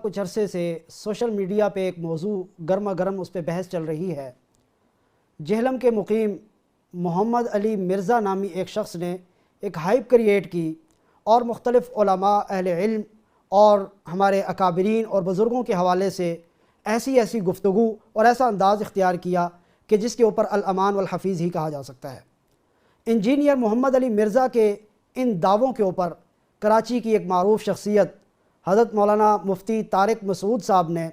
کچھ عرصے سے سوشل میڈیا پہ ایک موضوع گرما گرم اس پہ بحث چل رہی ہے۔ جہلم کے مقیم محمد علی مرزا نامی ایک شخص نے ایک ہائپ کریٹ کی اور مختلف علماء، اہل علم اور ہمارے اکابرین اور بزرگوں کے حوالے سے ایسی گفتگو اور ایسا انداز اختیار کیا کہ جس کے اوپر الامان والحفیظ ہی کہا جا سکتا ہے۔ انجینئر محمد علی مرزا کے ان دعووں کے اوپر کراچی کی ایک معروف شخصیت حضرت مولانا مفتی طارق مسعود صاحب نے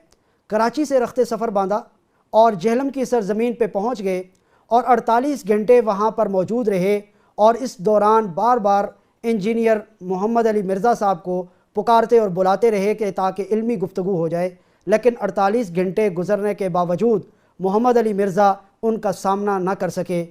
کراچی سے رخت سفر باندھا اور جہلم کی سرزمین پہ پہنچ گئے اور 48 گھنٹے وہاں پر موجود رہے اور اس دوران بار بار انجینئر محمد علی مرزا صاحب کو پکارتے اور بلاتے رہے کہ تاکہ علمی گفتگو ہو جائے، لیکن 48 گھنٹے گزرنے کے باوجود محمد علی مرزا ان کا سامنا نہ کر سکے۔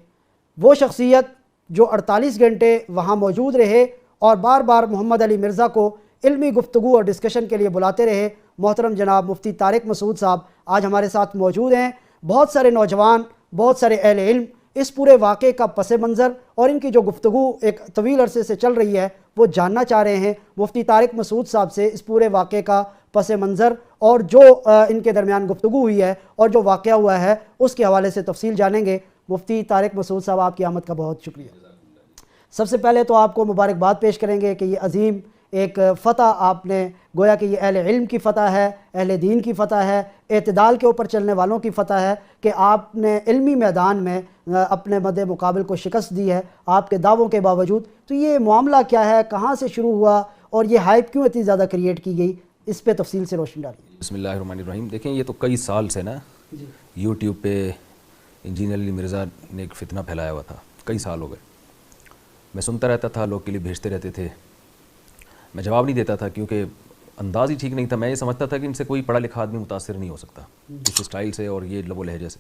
وہ شخصیت جو 48 گھنٹے وہاں موجود رہے اور بار بار محمد علی مرزا کو علمی گفتگو اور ڈسکشن کے لیے بلاتے رہے، محترم جناب مفتی طارق مسعود صاحب آج ہمارے ساتھ موجود ہیں۔ بہت سارے نوجوان، بہت سارے اہل علم اس پورے واقعے کا پس منظر اور ان کی جو گفتگو ایک طویل عرصے سے چل رہی ہے وہ جاننا چاہ رہے ہیں۔ مفتی طارق مسعود صاحب سے اس پورے واقعے کا پس منظر اور جو ان کے درمیان گفتگو ہوئی ہے اور جو واقعہ ہوا ہے اس کے حوالے سے تفصیل جانیں گے۔ مفتی طارق مسعود صاحب، آپ کی آمد کا بہت شکریہ۔ سب سے پہلے تو آپ کو مبارکباد پیش کریں گے کہ یہ عظیم ایک فتح آپ نے، گویا کہ یہ اہل علم کی فتح ہے، اہل دین کی فتح ہے، اعتدال کے اوپر چلنے والوں کی فتح ہے کہ آپ نے علمی میدان میں اپنے مد مقابل کو شکست دی ہے آپ کے دعووں کے باوجود۔ تو یہ معاملہ کیا ہے، کہاں سے شروع ہوا اور یہ ہائپ کیوں اتنی زیادہ کریٹ کی گئی، اس پہ تفصیل سے روشنی ڈالیے۔ بسم اللہ الرحمن الرحیم۔ دیکھیں یہ تو کئی سال سے نا یوٹیوب پہ انجینئر علی مرزا نے ایک فتنہ پھیلایا ہوا تھا، کئی سال ہو گئے۔ میں سنتا رہتا تھا، لوگ کلپ بھیجتے رہتے تھے، میں جواب نہیں دیتا تھا کیونکہ انداز ہی ٹھیک نہیں تھا۔ میں یہ سمجھتا تھا کہ ان سے کوئی پڑھا لکھا آدمی متاثر نہیں ہو سکتا اس اسٹائل سے اور یہ لب و لہجے سے۔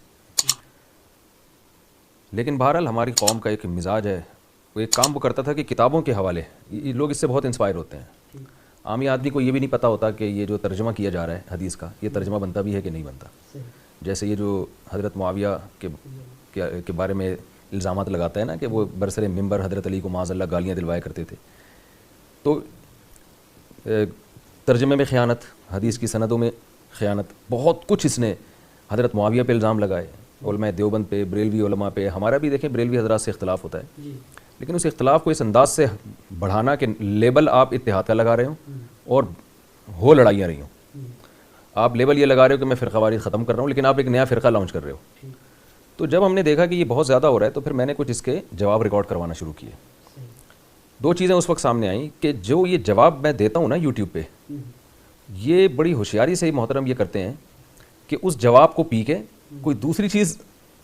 لیکن بہرحال ہماری قوم کا ایک مزاج ہے، وہ ایک کام وہ کرتا تھا کہ کتابوں کے حوالے لوگ اس سے بہت انسپائر ہوتے ہیں۔ عامی آدمی کو یہ بھی نہیں پتہ ہوتا کہ یہ جو ترجمہ کیا جا رہا ہے حدیث کا، یہ ترجمہ بنتا بھی ہے کہ نہیں بنتا۔ جیسے یہ جو حضرت معاویہ کے بارے میں الزامات لگاتا ہے نا کہ وہ برسر منبر حضرت علی کو معاذ اللہ گالیاں دلوایا کرتے تھے، تو ترجمے میں خیانت، حدیث کی سندوں میں خیانت، بہت کچھ اس نے حضرت معاویہ پہ الزام لگائے، علماء دیوبند پہ، بریلوی علماء پہ۔ ہمارا بھی دیکھیں بریلوی حضرات سے اختلاف ہوتا ہے، لیکن اس اختلاف کو اس انداز سے بڑھانا کہ لیبل آپ اتحاد کا لگا رہے ہوں اور ہو لڑائیاں رہی ہوں۔ آپ لیبل یہ لگا رہے ہو کہ میں فرقہ واریت ختم کر رہا ہوں، لیکن آپ ایک نیا فرقہ لانچ کر رہے ہو۔ تو جب ہم نے دیکھا کہ یہ بہت زیادہ ہو رہا ہے تو پھر میں نے کچھ اس کے جواب ریکارڈ کروانا شروع کیے۔ دو چیزیں اس وقت سامنے آئیں کہ جو یہ جواب میں دیتا ہوں نا یوٹیوب پہ، یہ بڑی ہوشیاری سے محترم یہ کرتے ہیں کہ اس جواب کو پی کے کوئی دوسری چیز،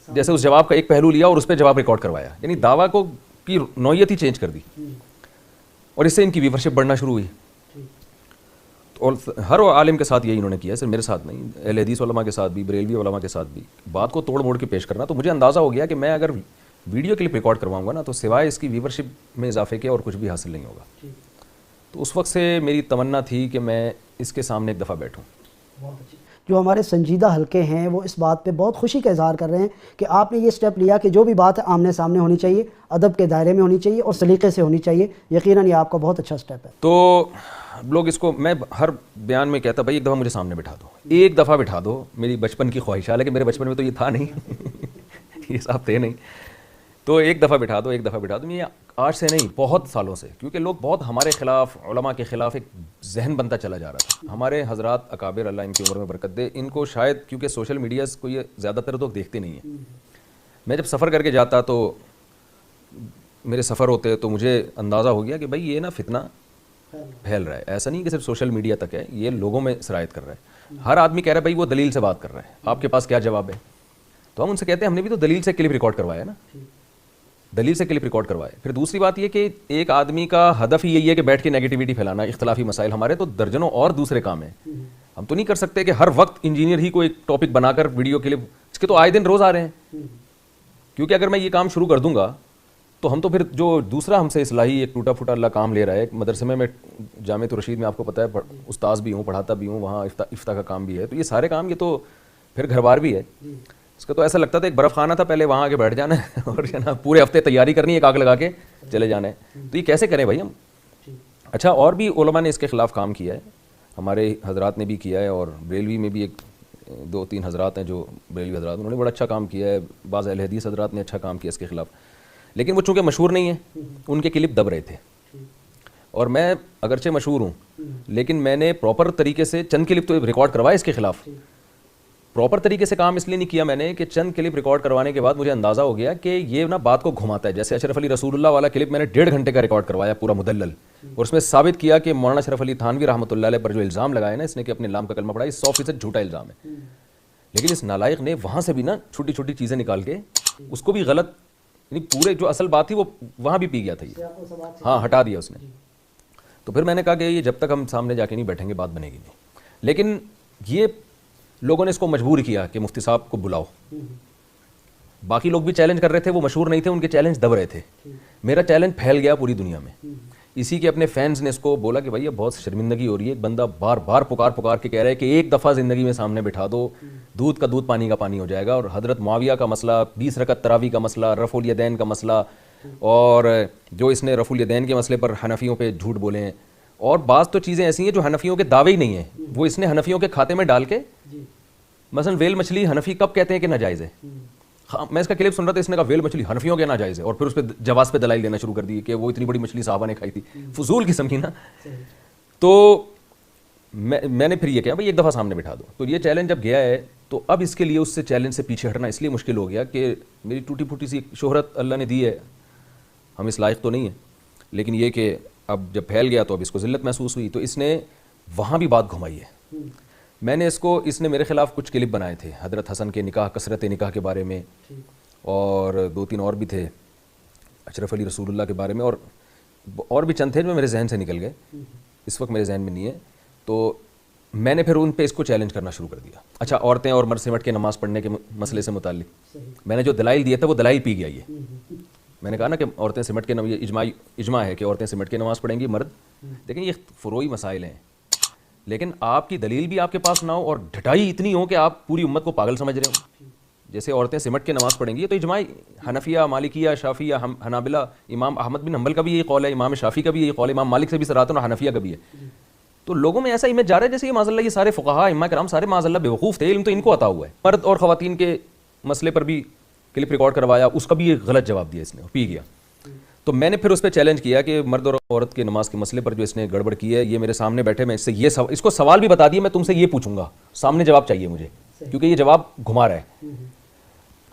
جیسے اس جواب کا ایک پہلو لیا اور اس پہ جواب ریکارڈ کروایا، یعنی دعویٰ کو کی نوعیت ہی چینج کر دی، اور اس سے ان کی ویورشپ بڑھنا شروع ہوئی۔ اور ہر عالم کے ساتھ یہی انہوں نے کیا، صرف میرے ساتھ نہیں، اہل حدیث علماء کے ساتھ بھی، بریلوی علماء کے ساتھ بھی، بات کو توڑ موڑ کے پیش کرنا۔ تو مجھے اندازہ ہو گیا کہ میں اگر ویڈیو کلپ ریکارڈ کرواؤں گا نا تو سوائے اس کی ویورشپ میں اضافے کے اور کچھ بھی حاصل نہیں ہوگا۔ تو اس وقت سے میری تمنا تھی کہ میں اس کے سامنے ایک دفعہ بیٹھوں۔ جو ہمارے سنجیدہ حلقے ہیں وہ اس بات پہ بہت خوشی کا اظہار کر رہے ہیں کہ آپ نے یہ سٹیپ لیا کہ جو بھی بات ہے آمنے سامنے ہونی چاہیے، ادب کے دائرے میں ہونی چاہیے اور سلیقے سے ہونی چاہیے۔ یقیناً یہ آپ کا بہت اچھا سٹیپ ہے۔ تو لوگ اس کو، میں ہر بیان میں کہتا بھائی ایک دفعہ مجھے سامنے بٹھا دو، ایک دفعہ بٹھا دو، میری بچپن کی خواہش ہے، لیکن میرے بچپن میں تو یہ تھا نہیں یہ صاحب تھے نہیں، تو ایک دفعہ بٹھا دو، ایک دفعہ بٹھا دو۔ یہ آج سے نہیں، بہت سالوں سے، کیونکہ لوگ بہت ہمارے خلاف، علماء کے خلاف ایک ذہن بنتا چلا جا رہا تھا۔ ہمارے حضرات اکابر، اللہ ان کی عمر میں برکت دے، ان کو شاید کیونکہ سوشل میڈیا کو یہ زیادہ تر لوگ دیکھتے نہیں ہیں۔ میں جب سفر کر کے جاتا تو میرے سفر ہوتے تو مجھے اندازہ ہو گیا کہ بھائی یہ نا فتنہ پھیل رہا ہے، ایسا نہیں کہ صرف سوشل میڈیا تک ہے، یہ لوگوں میں سرایت کر رہا ہے۔ ہر آدمی کہہ رہا ہے بھائی وہ دلیل سے بات کر رہا ہے، آپ کے پاس کیا جواب ہے؟ تو ہم ان سے کہتے ہیں ہم نے بھی تو دلیل سے کلپ ریکارڈ کروایا نا، دلیل سے کلپ ریکارڈ کروائے۔ پھر دوسری بات یہ کہ ایک آدمی کا ہدف ہی یہی ہے کہ بیٹھ کے نیگیٹیوٹی پھیلانا، اختلافی مسائل، ہمارے تو درجنوں اور دوسرے کام ہیں۔ ہم تو نہیں کر سکتے کہ ہر وقت انجینئر ہی کو ایک ٹاپک بنا کر ویڈیو کلپ، اس کے تو آئے دن روز آ رہے ہیں، کیونکہ اگر میں یہ کام شروع کر دوں گا تو ہم تو پھر جو دوسرا ہم سے اصلاحی ایک ٹوٹا پھوٹا اللہ کام لے رہا ہے، ایک مدرسے میں جامعۃ الرشید میں آپ کو پتہ ہے استاذ بھی ہوں، پڑھاتا بھی ہوں، وہاں افتاء کا کام بھی ہے، تو یہ سارے کام یہ تو پھر گھر بار بھی ہے۔ اس کا تو ایسا لگتا تھا ایک برف خانہ تھا، پہلے وہاں آ کے بیٹھ جانا ہے اور جناب پورے ہفتے تیاری کرنی ہے، ایک آگ لگا کے چلے جانا ہے۔ تو یہ کیسے کریں بھائی ہم؟ اچھا، اور بھی علماء نے اس کے خلاف کام کیا ہے۔ ہمارے حضرات نے بھی کیا ہے, اور بریلوی میں بھی ایک 2-3 حضرات ہیں جو بریلوی حضرات, انہوں نے بڑا اچھا کام کیا ہے. بعض اہل حدیث حضرات نے اچھا کام کیا اس کے خلاف, لیکن وہ چونکہ مشہور نہیں ہیں, ان کے کلپ دب رہے تھے. اور میں اگرچہ مشہور ہوں, لیکن میں نے پراپر طریقے سے چند کلپ تو ریکارڈ کروائے اس کے خلاف. پراپر طریقے سے کام اس لیے نہیں کیا میں نے کہ چند کلپ ریکارڈ کروانے کے بعد مجھے اندازہ ہو گیا کہ یہ نا بات کو گھماتا ہے. جیسے اشرف علی رسول اللہ والا کلپ میں نے 1.5 گھنٹے کا ریکارڈ کروایا پورا مدلل, اور اس میں ثابت کیا کہ مولانا اشرف علی تھانوی رحمۃ اللہ علیہ پر جو الزام لگائے نا اس نے کہ اپنے نام کا کلمہ پڑھا, یہ 100% جھوٹا الزام ہے. لیکن اس نالائق نے وہاں سے بھی نا چھوٹی چھوٹی چیزیں نکال کے اس کو بھی غلط, یعنی پورے جو اصل بات تھی وہ وہاں بھی پی گیا تھا یہ, ہاں ہٹا دیا اس نے. تو پھر میں نے کہا کہ یہ جب تک ہم سامنے جا کے نہیں بیٹھیں گے بات بنے گی نہیں. لیکن یہ لوگوں نے اس کو مجبور کیا کہ مفتی صاحب کو بلاؤ. باقی لوگ بھی چیلنج کر رہے تھے, وہ مشہور نہیں تھے, ان کے چیلنج دب رہے تھے. میرا چیلنج پھیل گیا پوری دنیا میں. اسی کے اپنے فینس نے اس کو بولا کہ بھائی یہ بہت شرمندگی ہو رہی ہے, ایک بندہ بار بار پکار کے کہہ رہا ہے کہ ایک دفعہ زندگی میں سامنے بٹھا دو, دودھ کا دودھ پانی کا پانی ہو جائے گا. اور حضرت معاویہ کا مسئلہ, 20 رکعت تراویح کا مسئلہ, رفع الیدین کا مسئلہ, اور جو اس نے رفع الیدین کے مسئلے پر حنفیوں پہ جھوٹ بولے ہیں, اور بعض تو چیزیں ایسی ہیں جو حنفیوں کے دعوے ہی نہیں ہیں, وہ اس نے حنفیوں کے کھاتے میں ڈال کے, مثلا ویل مچھلی حنفی کب کہتے ہیں کہ ناجائز ہے. میں اس کا کلپ سن رہا تھا, اس نے کہا ویل مچھلی حنفیوں کے ناجائز ہے, اور پھر اس پہ جواز پہ دلائل دینا شروع کر دی کہ وہ اتنی بڑی مچھلی صحابہ نے کھائی تھی. فضول قسم کی نا. تو میں نے پھر یہ کہا بھائی ایک دفعہ سامنے بٹھا دو. تو یہ چیلنج جب گیا ہے تو اب اس کے لیے اس سے چیلنج سے پیچھے ہٹنا اس لیے مشکل ہو گیا کہ میری ٹوٹی پھوٹی سی شہرت اللہ نے دی ہے, ہم اس لائق تو نہیں ہیں, لیکن یہ کہ اب جب پھیل گیا تو اب اس کو ذلت محسوس ہوئی, تو اس نے وہاں بھی بات گھمائی ہے. میں نے اس نے میرے خلاف کچھ کلپ بنائے تھے حضرت حسن کے نکاح, کثرت نکاح کے بارے میں, اور 2-3 اور بھی تھے اشرف علی رسول اللہ کے بارے میں, اور بھی چند تھے جو میرے ذہن سے نکل گئے, اس وقت میرے ذہن میں نہیں ہے. تو میں نے پھر ان پہ اس کو چیلنج کرنا شروع کر دیا. اچھا, عورتیں اور مرد سمٹ کے نماز پڑھنے کے مسئلے سے متعلق میں نے جو دلائل دیے تھے وہ دلائل پی گیا. یہ میں نے کہا نا کہ عورتیں سمٹ کے یہ اجماع ہے کہ عورتیں سمٹ کے نماز پڑھیں گی, مرد. لیکن یہ فروعی مسائل ہیں, لیکن آپ کی دلیل بھی آپ کے پاس نہ ہو اور ڈھٹائی اتنی ہو کہ آپ پوری امت کو پاگل سمجھ رہے ہو. جیسے عورتیں سمٹ کے نماز پڑھیں گی تو اجماع حنفیہ, مالکیہ, شافعیہ, حنابلہ, امام احمد بن حنبل کا بھی یہی قول ہے, امام شافعی کا بھی یہی قول ہے, امام مالک سے بھی صراحتاً, اور حنفیہ کا بھی ہے. تو لوگوں میں ایسا امیج جا رہا ہے جیسے یہ معاذ اللہ یہ سارے فقہاء ائمہ کرام سارے معاذ اللہ بیوقوف تھے, علم تو ان کو عطا ہوا ہے. مرد اور خواتین کے مسئلے پر بھی کلپ ریکارڈ کروایا, اس کا بھی ایک غلط جواب دیا اس نے, پی گیا. تو میں نے پھر اس پہ چیلنج کیا کہ مرد اور عورت کے نماز کے مسئلے پر جو اس نے گڑبڑ کی ہے, یہ میرے سامنے بیٹھے, میں اس سے یہ اس کو سوال بھی بتا دیا, میں تم سے یہ پوچھوں گا, سامنے جواب چاہیے مجھے, کیونکہ یہ جواب گھما رہا ہے.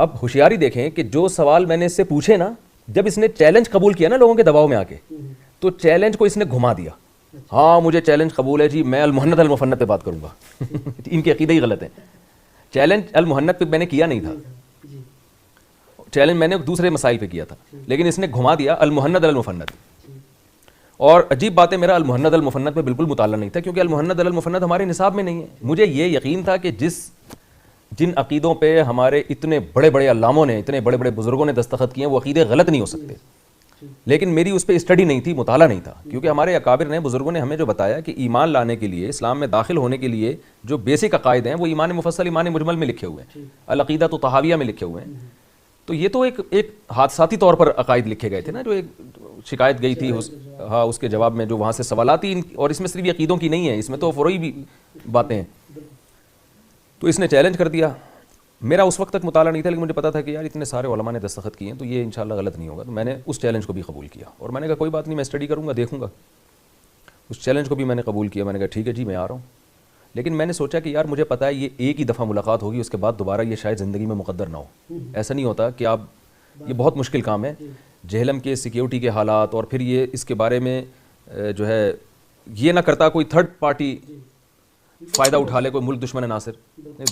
اب ہوشیاری دیکھیں کہ جو سوال میں نے اس سے پوچھے نا, جب اس نے چیلنج قبول کیا نا لوگوں کے دباؤ میں آ کے, تو چیلنج کو اس نے گھما دیا. ہاں مجھے چیلنج قبول ہے جی, میں المحنت المفنت پہ بات کروں گا. ان کے عقیدے ہی غلط ہیں. چیلنج المحنت پہ میں نے کیا نہیں تھا, چیلنج میں نے دوسرے مسائل پہ کیا تھا, لیکن اس نے گھما دیا المحنت المفنت. اور عجیب بات ہے, میرا المحنت المفنت پہ بالکل مطالعہ نہیں تھا, کیونکہ المحنت المفنت ہمارے نصاب میں نہیں ہے. مجھے یہ یقین تھا کہ جن عقیدوں پہ ہمارے اتنے بڑے بڑے علاموں نے, اتنے بڑے بڑے بزرگوں نے دستخط کیے ہیں, وہ عقیدے غلط نہیں ہو سکتے. لیکن میری اس پہ اسٹڈی نہیں تھی, مطالعہ نہیں تھا, کیونکہ ہمارے اکابر نے, بزرگوں نے ہمیں جو بتایا کہ ایمان لانے کے لیے, اسلام میں داخل ہونے کے لیے جو بیسک عقائد ہیں وہ ایمان مفصل, ایمان مجمل میں لکھے ہوئے ہیں, العقیدہ تو طحاویہ میں لکھے ہوئے ہیں. تو یہ تو ایک حادثاتی طور پر عقائد لکھے گئے تھے نا, جو ایک شکایت گئی تھی اس کے جواب میں جو وہاں سے سوالات, اور اس میں صرف عقیدوں کی نہیں ہے, اس میں تو فروعی بھی باتیں ہیں. تو اس نے چیلنج کر دیا. میرا اس وقت تک مطالعہ نہیں تھا, لیکن مجھے پتا تھا کہ یار اتنے سارے علماء نے دستخط کیے ہیں تو یہ انشاءاللہ غلط نہیں ہوگا. تو میں نے اس چیلنج کو بھی قبول کیا, اور میں نے کہا کوئی بات نہیں, میں اسٹڈی کروں گا, دیکھوں گا. اس چیلنج کو بھی میں نے قبول کیا. میں نے کہا ٹھیک ہے جی, میں آ رہا ہوں. لیکن میں نے سوچا کہ یار مجھے پتا ہے یہ ایک ہی دفعہ ملاقات ہوگی, اس کے بعد دوبارہ یہ شاید زندگی میں مقدر نہ ہو. ایسا نہیں ہوتا کہ آپ, یہ بہت مشکل کام ہے. جہلم کے سیکیورٹی کے حالات, اور پھر یہ اس کے بارے میں جو ہے یہ نہ کرتا کوئی تھرڈ پارٹی فائدہ اٹھا لے, کوئی ملک دشمن ناصر,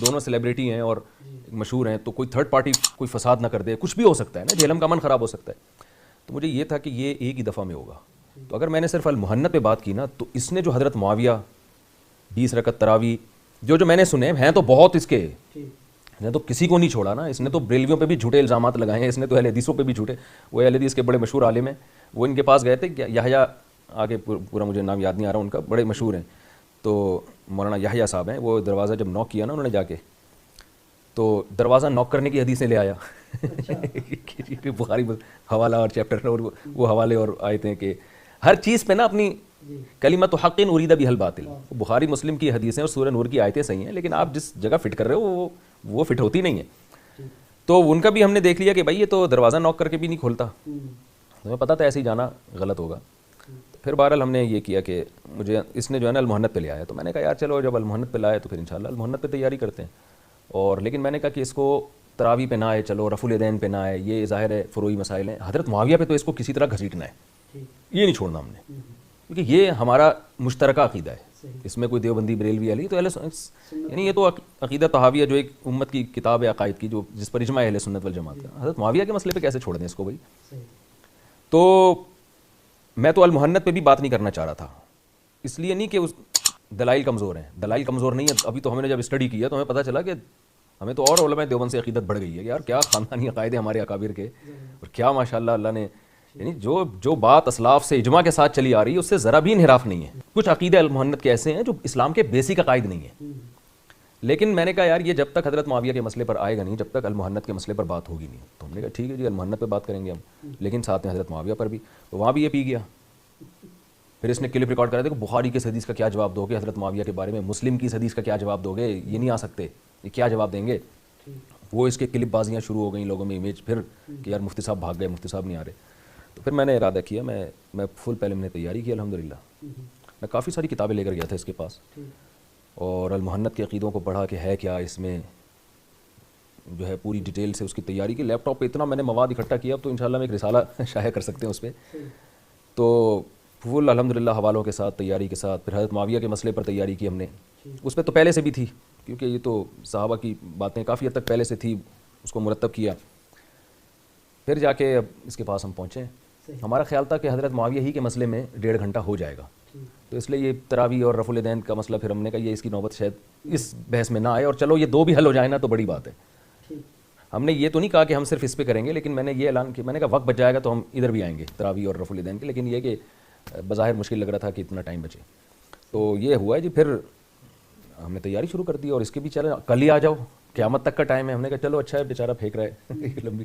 دونوں سیلیبریٹی ہیں اور مشہور ہیں, تو کوئی تھرڈ پارٹی کوئی فساد نہ کر دے, کچھ بھی ہو سکتا ہے نا, جہلم کا امن خراب ہو سکتا ہے. تو مجھے یہ تھا کہ یہ ایک ہی دفعہ میں ہوگا. تو اگر میں نے صرف المحنت پہ بات کی نا, تو اس نے جو حضرت معاویہ 20 رکعت تراویح جو میں نے سنے ہیں تو بہت, اس کے نے تو کسی کو نہیں چھوڑا نا. اس نے تو بریلویوں پہ بھی جھوٹے الزامات لگائے ہیں, اس نے تو اہل حدیثوں پہ بھی جھوٹے, وہ اہل حدیث کے بڑے مشہور عالم ہیں, وہ ان کے پاس گئے تھے, یحییٰ, آگے پورا مجھے نام یاد نہیں آ رہا ان کا, بڑے مشہور ہیں. تو مولانا یحییٰ صاحب ہیں, وہ دروازہ جب نوک کیا نا انہوں نے جا کے, تو دروازہ نوک کرنے کی حدیثیں لے آیا. بخاری حوالہ اور چیپٹر اور وہ حوالے اور آیتیں کہ ہر چیز پہ نا اپنی کلمۃ حق ارید بہا الباطل. بخاری مسلم کی حدیثیں اور سورہ نور کی آیتیں صحیح ہیں, لیکن آپ جس جگہ فٹ کر رہے ہو وہ فٹ ہوتی نہیں ہے. تو ان کا بھی ہم نے دیکھ لیا کہ بھائی یہ تو دروازہ نوک کر کے بھی نہیں کھولتا, ہمیں پتہ تھا ایسے ہی جانا غلط ہوگا. پھر بہرحال ہم نے یہ کیا کہ مجھے اس نے جو ہے نا المحنت پہ لے آیا, تو میں نے کہا یار چلو جب المحنت پہ لائے تو پھر انشاءاللہ المحنت پہ تیاری کرتے ہیں. اور لیکن میں نے کہا کہ اس کو تراویح پہ نہ آئے, چلو رفع الیدین پہ نہ آئے, یہ ظاہر ہے فروعی مسائل ہیں. حضرت معاویہ پہ تو اس کو کسی طرح گھسیٹنا ہے, یہ نہیں چھوڑنا ہم نے, کیونکہ یہ ہمارا مشترکہ عقیدہ ہے. اس میں کوئی دیوبندی بریلوی علی تو یعنی یہ تو عقیدہ طحاویہ جو ایک امت کی کتاب ہے عقائد کی, جو جس پر اجماع اہل سنت والجماعت کا. حضرت معاویہ کے مسئلے پہ کیسے چھوڑ دیں اس کو بھائی؟ تو میں تو المحنت پہ بھی بات نہیں کرنا چاہ رہا تھا, اس لیے نہیں کہ اس دلائل کمزور ہیں, دلائل کمزور نہیں ہے. ابھی تو ہم نے جب اسٹڈی کیا تو ہمیں پتہ چلا کہ ہمیں تو اور علماء دیوبند سے عقیدت بڑھ گئی ہے. یار کیا خاندانی عقائد ہیں ہمارے اکابر کے, اور کیا ماشاءاللہ اللہ نے یعنی جو بات اسلاف سے اجماع کے ساتھ چلی آ رہی ہے اس سے ذرا بھی انحراف نہیں ہے. کچھ عقیدے المحنت کے ایسے ہیں جو اسلام کے بیسک عقائد نہیں ہیں. لیکن میں نے کہا یار یہ جب تک حضرت معاویہ کے مسئلے پر آئے گا نہیں, جب تک المحنت کے مسئلے پر بات ہوگی نہیں. تو ہم نے کہا ٹھیک ہے جی المحنت پہ بات کریں گے ہم, لیکن ساتھ میں حضرت معاویہ پر بھی. تو وہاں بھی یہ پی گیا. پھر اس نے کلپ ریکارڈ کرا دیا کہ بخاری کے حدیث کا کیا جواب دو گے حضرت معاویہ کے بارے میں, مسلم کی حدیث کا کیا جواب دو گے, یہ نہیں آ سکتے, یہ کیا جواب دیں گے. وہ اس کے کلپ بازیاں شروع ہو گئیں لوگوں میں, امیج پھر کہ یار مفتی صاحب بھاگ گئے, مفتی صاحب نہیں آ رہے. تو پھر میں نے ارادہ کیا, میں فل پہلے میں نے تیاری کی الحمدللہ. میں کافی ساری کتابیں لے کر گیا تھا اس کے پاس, اور المحنت کے عقیدوں کو پڑھا کہ ہے کیا اس میں, جو ہے پوری ڈیٹیل سے اس کی تیاری کی. لیپ ٹاپ پہ اتنا میں نے مواد اکٹھا کیا, اب تو انشاءاللہ میں ایک رسالہ شائع کر سکتے ہیں اس پہ. تو فل الحمدللہ حوالوں کے ساتھ تیاری کے ساتھ. پھر حضرت معاویہ کے مسئلے پر تیاری کی ہم نے, اس پہ تو پہلے سے بھی تھی کیونکہ یہ تو صحابہ کی باتیں کافی حد تک پہلے سے تھی, اس کو مرتب کیا. پھر جا کے اب اس کے پاس ہم پہنچے. ہمارا خیال تھا کہ حضرت معاویہ ہی کے مسئلے میں 1.5 گھنٹہ ہو جائے گا, تو اس لیے یہ تراویح اور رفع الیدین کا مسئلہ پھر ہم نے کہا یہ اس کی نوبت شاید اس بحث میں نہ آئے, اور چلو یہ 2 بھی حل ہو جائے نا تو بڑی بات ہے. ہم نے یہ تو نہیں کہا کہ ہم صرف اس پہ کریں گے, لیکن میں نے یہ اعلان کیا, میں نے کہا وقت بچ جائے گا تو ہم ادھر بھی آئیں گے تراویح اور رفع الیدین کے. لیکن یہ کہ بظاہر مشکل لگ رہا تھا کہ اتنا ٹائم بچے, تو یہ ہوا ہے جی. پھر ہم نے تیاری شروع کر دی, اور اس کے بھی چلے کل ہی آ جاؤ, قیامت تک کا ٹائم ہے. ہم نے کہا چلو اچھا ہے, بیچارہ پھینک رہا ہے لمبی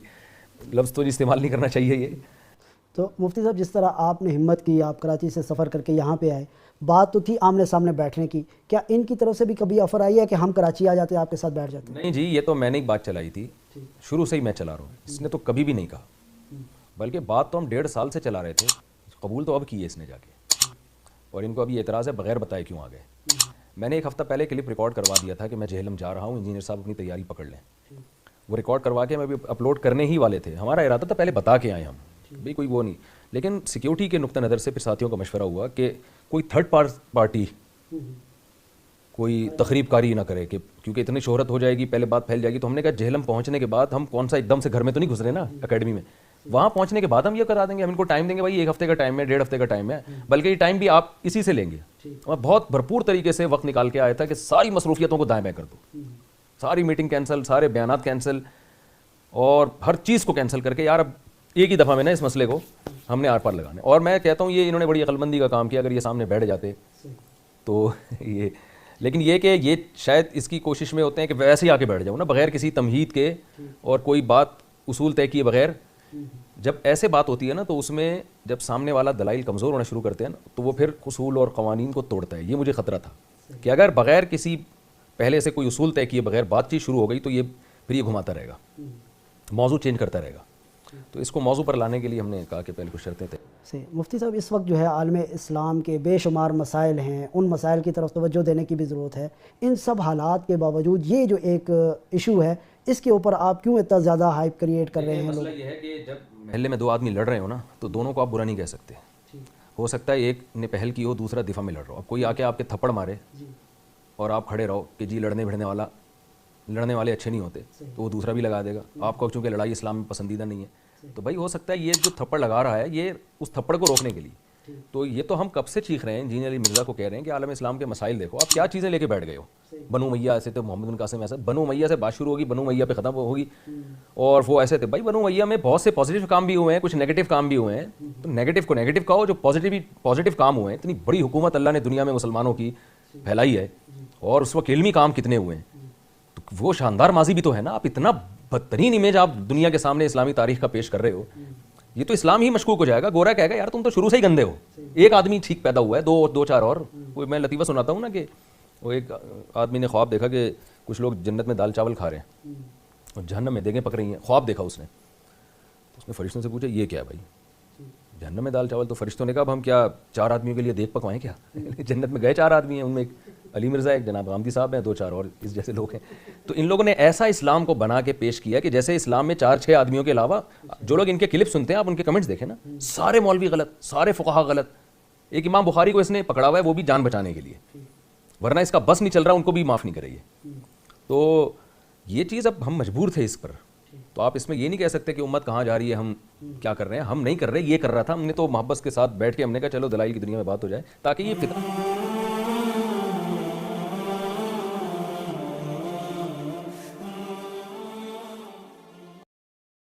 لفظ تو استعمال نہیں کرنا چاہیے یہ. تو مفتی صاحب جس طرح آپ نے ہمت کی, آپ کراچی سے سفر کر کے یہاں پہ آئے, بات تو تھی آمنے سامنے بیٹھنے کی, کیا ان کی طرف سے بھی کبھی آفر آئی ہے کہ ہم کراچی آ جاتے آپ کے ساتھ بیٹھ جاتے؟ نہیں جی, یہ تو میں نے ایک بات چلائی تھی, شروع سے ہی میں چلا رہا ہوں, اس نے تو کبھی بھی نہیں کہا. بلکہ بات تو ہم 1.5 سال سے چلا رہے تھے, قبول تو اب کی ہے اس نے جا کے, اور ان کو ابھی اعتراض ہے بغیر بتائے کیوں آ گئے. میں نے 1 ہفتہ پہلے کلپ ریکارڈ کروا دیا تھا کہ میں جہلم جا رہا ہوں, انجینئر صاحب اپنی تیاری پکڑ لیں. وہ ریکارڈ کروا کے میں بھی اپلوڈ کرنے ہی والے تھے. ہمارا ارادہ تھا پہلے بتا کے آئے ہم, بھائی کوئی وہ نہیں. لیکن سیکیورٹی کے نقطہ نظر سے پھر ساتھیوں کا مشورہ ہوا کہ کوئی تھرڈ پارٹی کوئی تخریب کاری نہ کرے, کہ کیونکہ اتنی شہرت ہو جائے گی, پہلے بات پھیل جائے گی. تو ہم نے کہا جہلم پہنچنے کے بعد ہم کون سا ایک دم سے گھر میں تو نہیں گھس رہے نا اکیڈمی میں, وہاں پہنچنے کے بعد ہم یہ کرا دیں گے. ہم ان کو ٹائم دیں گے, بھائی 1 ہفتے کا ٹائم ہے, 1.5 ہفتے کا ٹائم ہے, بلکہ یہ ٹائم بھی آپ اسی سے لیں گے. میں بہت بھرپور طریقے سے وقت نکال کے آیا تھا کہ ساری مصروفیتوں کو دائیں بائیں کر دو, ساری میٹنگ کینسل, سارے بیانات کینسل, اور ہر چیز کو کینسل کر کے یار اب ایک ہی دفعہ میں نا اس مسئلے کو ہم نے آر پار لگانے. اور میں کہتا ہوں یہ انہوں نے بڑی عقل مندی کا کام کیا, اگر یہ سامنے بیٹھ جاتے تو یہ, لیکن یہ کہ یہ شاید اس کی کوشش میں ہوتے ہیں کہ ویسے ہی آ کے بیٹھ جاؤں نا, بغیر کسی تمہید کے اور کوئی بات اصول طے کیے بغیر. جب ایسے بات ہوتی ہے نا تو اس میں جب سامنے والا دلائل کمزور ہونا شروع کرتے ہیں نا تو وہ پھر اصول اور قوانین کو توڑتا ہے. یہ مجھے خطرہ تھا کہ اگر بغیر کسی پہلے سے کوئی اصول طے کیے بغیر بات چیت شروع ہو گئی تو یہ پھر یہ گھماتا رہے گا, موضوع چینج کرتا رہے گا. تو اس کو موضوع پر لانے کے لیے ہم نے کہا کہ پہلے کچھ شرطیں تھے. صحیح. مفتی صاحب اس وقت جو ہے عالم اسلام کے بے شمار مسائل ہیں, ان مسائل کی طرف توجہ دینے کی بھی ضرورت ہے. ان سب حالات کے باوجود یہ جو ایک ایشو ہے اس کے اوپر آپ کیوں اتنا زیادہ ہائپ کریٹ کر رہے ہیں؟ مسئلہ یہ ہے کہ جب محلے میں 2 آدمی لڑ رہے ہو نا تو دونوں کو آپ برا نہیں کہہ سکتے. ہو سکتا ہے ایک نے پہل کی ہو, دوسرا دفاع میں لڑ رہا ہو. اب کوئی آ کے آپ کے تھپڑ مارے اور آپ کھڑے رہو کہ جی لڑنے والے اچھے نہیں ہوتے, تو وہ دوسرا بھی لگا دے گا. آپ کو چونکہ لڑائی اسلام میں پسندیدہ نہیں ہے, تو بھائی ہو سکتا ہے یہ جو تھپڑ لگا رہا ہے یہ اس تھپڑ کو روکنے کے لیے. تو یہ تو ہم کب سے چیخ رہے ہیں, انجینئر علی مرزا کو کہہ رہے ہیں کہ عالم اسلام کے مسائل دیکھو, آپ کیا چیزیں لے کے بیٹھ گئے ہو. بنو امیہ ایسے تھے, محمد بن قاسم ایسا, بنو امیہ سے بات شروع ہوگی, بنو امیہ پہ ختم ہوگی, اور وہ ایسے تھے. بھائی بنو امیہ میں بہت سے پازیٹیو کام بھی ہوئے ہیں, کچھ نیگیٹو کام بھی ہوئے ہیں. تو نیگیٹو کو نیگیٹو کہو, جو پازیٹیو کام ہوئے ہیں. اتنی بڑی حکومت اللہ نے دنیا میں مسلمانوں کی پھیلائی ہے, اور اس وقت علمی کام کتنے ہوئے ہیں, تو وہ شاندار ماضی بھی تو ہے نا. آپ اتنا بدترین امیج آپ دنیا کے سامنے اسلامی تاریخ کا پیش کر رہے ہو, یہ تو اسلام ہی مشکوک ہو جائے گا. گورا کہے گا یار تم تو شروع سے ہی گندے ہو, ایک آدمی ٹھیک پیدا ہوا ہے, دو چار اور. کوئی میں لطیفہ سناتا ہوں نا کہ وہ ایک آدمی نے خواب دیکھا کہ کچھ لوگ جنت میں دال چاول کھا رہے ہیں اور جہنم میں دیگیں پک رہی ہیں. خواب دیکھا اس نے, اس نے فرشتوں سے پوچھا یہ کیا ہے بھائی, جہنم میں دال چاول. تو فرشتوں نے کہا اب ہم کیا 4 آدمیوں کے لیے دیگ پکوائیں کیا؟ جنت میں گئے 4 آدمی ہیں, ان میں ایک علی مرزا, ایک جناب غامدی صاحب ہیں, 2-4 اور اس جیسے لوگ ہیں. تو ان لوگوں نے ایسا اسلام کو بنا کے پیش کیا کہ جیسے اسلام میں 4-6 آدمیوں کے علاوہ جو لوگ ان کے کلپ سنتے ہیں, آپ ان کے کمنٹس دیکھیں نا, سارے مولوی غلط, سارے فقہا غلط. ایک امام بخاری کو اس نے پکڑا ہوا ہے, وہ بھی جان بچانے کے لیے, ورنہ اس کا بس نہیں چل رہا, ان کو بھی معاف نہیں کرے یہ. تو یہ چیز اب ہم مجبور تھے اس پر. تو آپ اس میں یہ نہیں کہہ سکتے کہ امت کہاں جا رہی ہے, ہم کیا کر رہے ہیں. ہم نہیں کر رہے, یہ کر رہا تھا. ہم نے تو محبت کے ساتھ بیٹھ کے ہم نے کہا چلو دلائل کی دنیا میں بات ہو جائے تاکہ یہ فکر